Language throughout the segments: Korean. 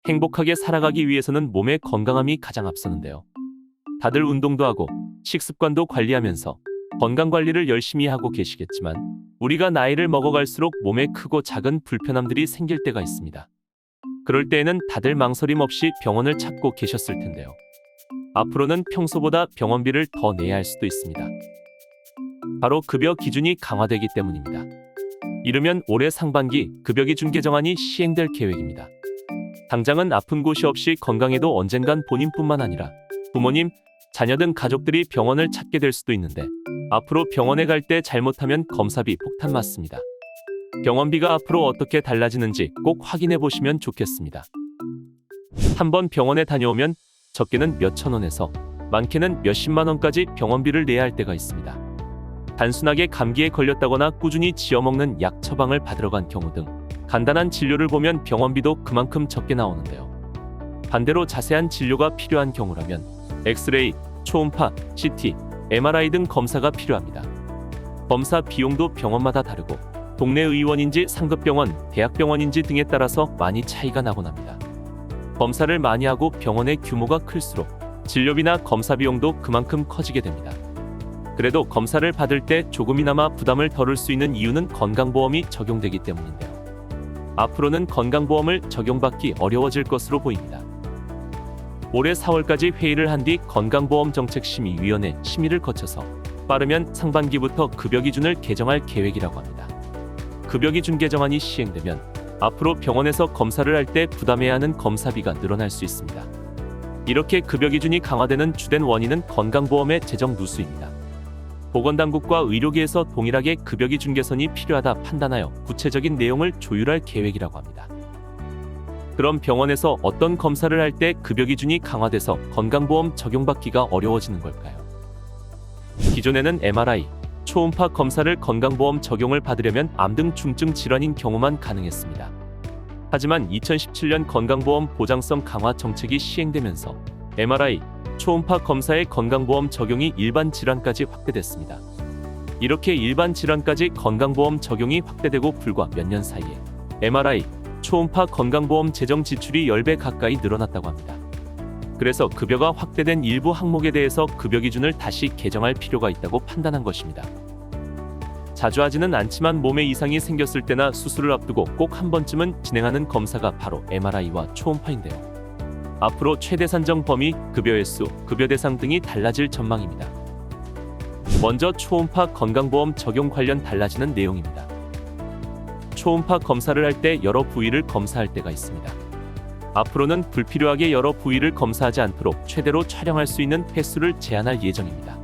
행복하게 살아가기 위해서는 몸의 건강함이 가장 앞서는데요. 다들 운동도 하고 식습관도 관리하면서 건강관리를 열심히 하고 계시겠지만 우리가 나이를 먹어갈수록 몸에 크고 작은 불편함들이 생길 때가 있습니다. 그럴 때에는 다들 망설임 없이 병원을 찾고 계셨을 텐데요. 앞으로는 평소보다 병원비를 더 내야 할 수도 있습니다. 바로 급여 기준이 강화되기 때문입니다. 이르면 올해 상반기 급여 기준 개정안이 시행될 계획입니다. 당장은 아픈 곳이 없이 건강해도 언젠간 본인뿐만 아니라 부모님, 자녀 등 가족들이 병원을 찾게 될 수도 있는데 앞으로 병원에 갈 때 잘못하면 검사비 폭탄 맞습니다. 병원비가 앞으로 어떻게 달라지는지 꼭 확인해 보시면 좋겠습니다. 한번 병원에 다녀오면 적게는 몇천 원에서 많게는 몇십만 원까지 병원비를 내야 할 때가 있습니다. 단순하게 감기에 걸렸다거나 꾸준히 지어먹는 약 처방을 받으러 간 경우 등 간단한 진료를 보면 병원비도 그만큼 적게 나오는데요. 반대로 자세한 진료가 필요한 경우라면 엑스레이, 초음파, CT, MRI 등 검사가 필요합니다. 검사 비용도 병원마다 다르고 동네 의원인지 상급병원, 대학병원인지 등에 따라서 많이 차이가 나곤 합니다. 검사를 많이 하고 병원의 규모가 클수록 진료비나 검사 비용도 그만큼 커지게 됩니다. 그래도 검사를 받을 때 조금이나마 부담을 덜을 수 있는 이유는 건강보험이 적용되기 때문인데요. 앞으로는 건강보험을 적용받기 어려워질 것으로 보입니다. 올해 4월까지 회의를 한 뒤 건강보험정책심의위원회 심의를 거쳐서 빠르면 상반기부터 급여 기준을 개정할 계획이라고 합니다. 급여 기준 개정안이 시행되면 앞으로 병원에서 검사를 할 때 부담해야 하는 검사비가 늘어날 수 있습니다. 이렇게 급여 기준이 강화되는 주된 원인은 건강보험의 재정 누수입니다. 보건당국과 의료계에서 동일하게 급여 기준 개선이 필요하다 판단하여 구체적인 내용을 조율할 계획이라고 합니다. 그럼 병원에서 어떤 검사를 할 때 급여 기준이 강화돼서 건강보험 적용받기가 어려워지는 걸까요? 기존에는 MRI, 초음파 검사를 건강보험 적용을 받으려면 암 등 중증 질환인 경우만 가능했습니다. 하지만 2017년 건강보험 보장성 강화 정책이 시행되면서 MRI, 초음파 검사의 건강보험 적용이 일반 질환까지 확대됐습니다. 이렇게 일반 질환까지 건강보험 적용이 확대되고 불과 몇 년 사이에 MRI, 초음파 건강보험 재정 지출이 10배 가까이 늘어났다고 합니다. 그래서 급여가 확대된 일부 항목에 대해서 급여 기준을 다시 개정할 필요가 있다고 판단한 것입니다. 자주 하지는 않지만 몸에 이상이 생겼을 때나 수술을 앞두고 꼭 한 번쯤은 진행하는 검사가 바로 MRI와 초음파인데요. 앞으로 최대 산정 범위, 급여 횟수, 급여 대상 등이 달라질 전망입니다. 먼저 초음파 건강보험 적용 관련 달라지는 내용입니다. 초음파 검사를 할 때 여러 부위를 검사할 때가 있습니다. 앞으로는 불필요하게 여러 부위를 검사하지 않도록 최대로 촬영할 수 있는 횟수를 제한할 예정입니다.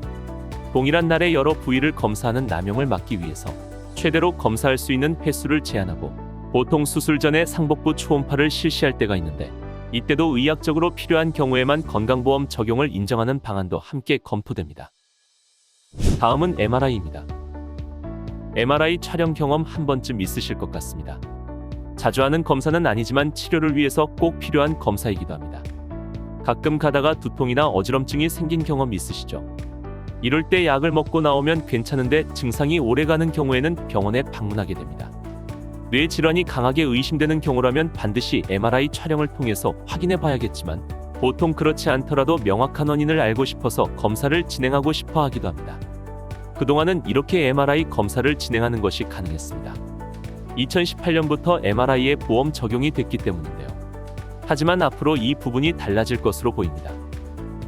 동일한 날에 여러 부위를 검사하는 남용을 막기 위해서 최대로 검사할 수 있는 횟수를 제한하고 보통 수술 전에 상복부 초음파를 실시할 때가 있는데 이때도 의학적으로 필요한 경우에만 건강보험 적용을 인정하는 방안도 함께 검토됩니다. 다음은 MRI입니다. MRI 촬영 경험 한 번쯤 있으실 것 같습니다. 자주 하는 검사는 아니지만 치료를 위해서 꼭 필요한 검사이기도 합니다. 가끔 가다가 두통이나 어지럼증이 생긴 경험 있으시죠? 이럴 때 약을 먹고 나오면 괜찮은데 증상이 오래가는 경우에는 병원에 방문하게 됩니다. 뇌 질환이 강하게 의심되는 경우라면 반드시 MRI 촬영을 통해서 확인해 봐야겠지만 보통 그렇지 않더라도 명확한 원인을 알고 싶어서 검사를 진행하고 싶어 하기도 합니다. 그동안은 이렇게 MRI 검사를 진행하는 것이 가능했습니다. 2018년부터 MRI에 보험 적용이 됐기 때문인데요. 하지만 앞으로 이 부분이 달라질 것으로 보입니다.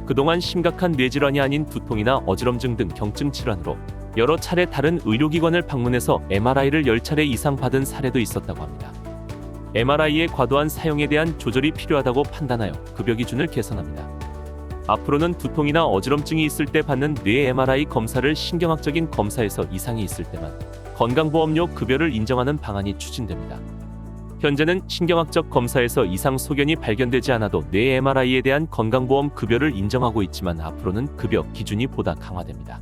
그동안 심각한 뇌질환이 아닌 두통이나 어지럼증 등 경증 질환으로 여러 차례 다른 의료기관을 방문해서 MRI를 10차례 이상 받은 사례도 있었다고 합니다. MRI의 과도한 사용에 대한 조절이 필요하다고 판단하여 급여 기준을 개선합니다. 앞으로는 두통이나 어지럼증이 있을 때 받는 뇌 MRI 검사를 신경학적인 검사에서 이상이 있을 때만 건강보험료 급여를 인정하는 방안이 추진됩니다. 현재는 신경학적 검사에서 이상 소견이 발견되지 않아도 뇌 MRI에 대한 건강보험 급여를 인정하고 있지만 앞으로는 급여 기준이 보다 강화됩니다.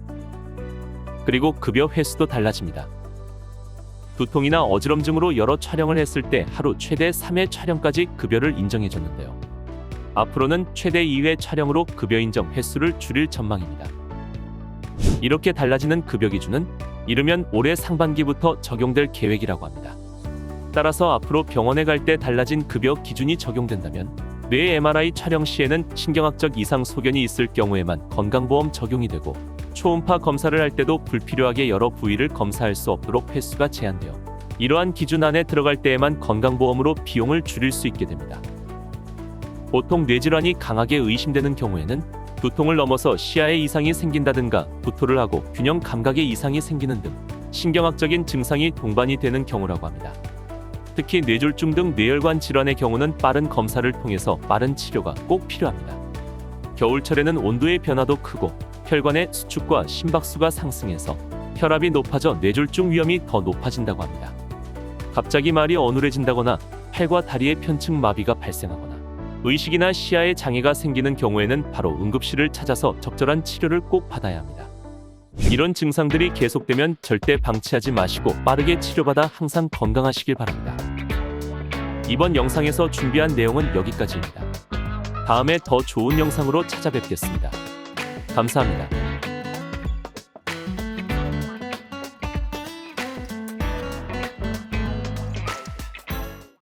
그리고 급여 횟수도 달라집니다. 두통이나 어지럼증으로 여러 촬영을 했을 때 하루 최대 3회 촬영까지 급여를 인정해줬는데요. 앞으로는 최대 2회 촬영으로 급여 인정 횟수를 줄일 전망입니다. 이렇게 달라지는 급여 기준은 이르면 올해 상반기부터 적용될 계획이라고 합니다. 따라서 앞으로 병원에 갈 때 달라진 급여 기준이 적용된다면 뇌 MRI 촬영 시에는 신경학적 이상 소견이 있을 경우에만 건강보험 적용이 되고 초음파 검사를 할 때도 불필요하게 여러 부위를 검사할 수 없도록 횟수가 제한되어 이러한 기준 안에 들어갈 때에만 건강보험으로 비용을 줄일 수 있게 됩니다. 보통 뇌질환이 강하게 의심되는 경우에는 두통을 넘어서 시야에 이상이 생긴다든가 구토를 하고 균형 감각에 이상이 생기는 등 신경학적인 증상이 동반이 되는 경우라고 합니다. 특히 뇌졸중 등 뇌혈관 질환의 경우는 빠른 검사를 통해서 빠른 치료가 꼭 필요합니다. 겨울철에는 온도의 변화도 크고 혈관의 수축과 심박수가 상승해서 혈압이 높아져 뇌졸중 위험이 더 높아진다고 합니다. 갑자기 말이 어눌해진다거나 팔과 다리의 편측 마비가 발생하거나 의식이나 시야에 장애가 생기는 경우에는 바로 응급실을 찾아서 적절한 치료를 꼭 받아야 합니다. 이런 증상들이 계속되면 절대 방치하지 마시고 빠르게 치료받아 항상 건강하시길 바랍니다. 이번 영상에서 준비한 내용은 여기까지입니다. 다음에 더 좋은 영상으로 찾아뵙겠습니다. 감사합니다.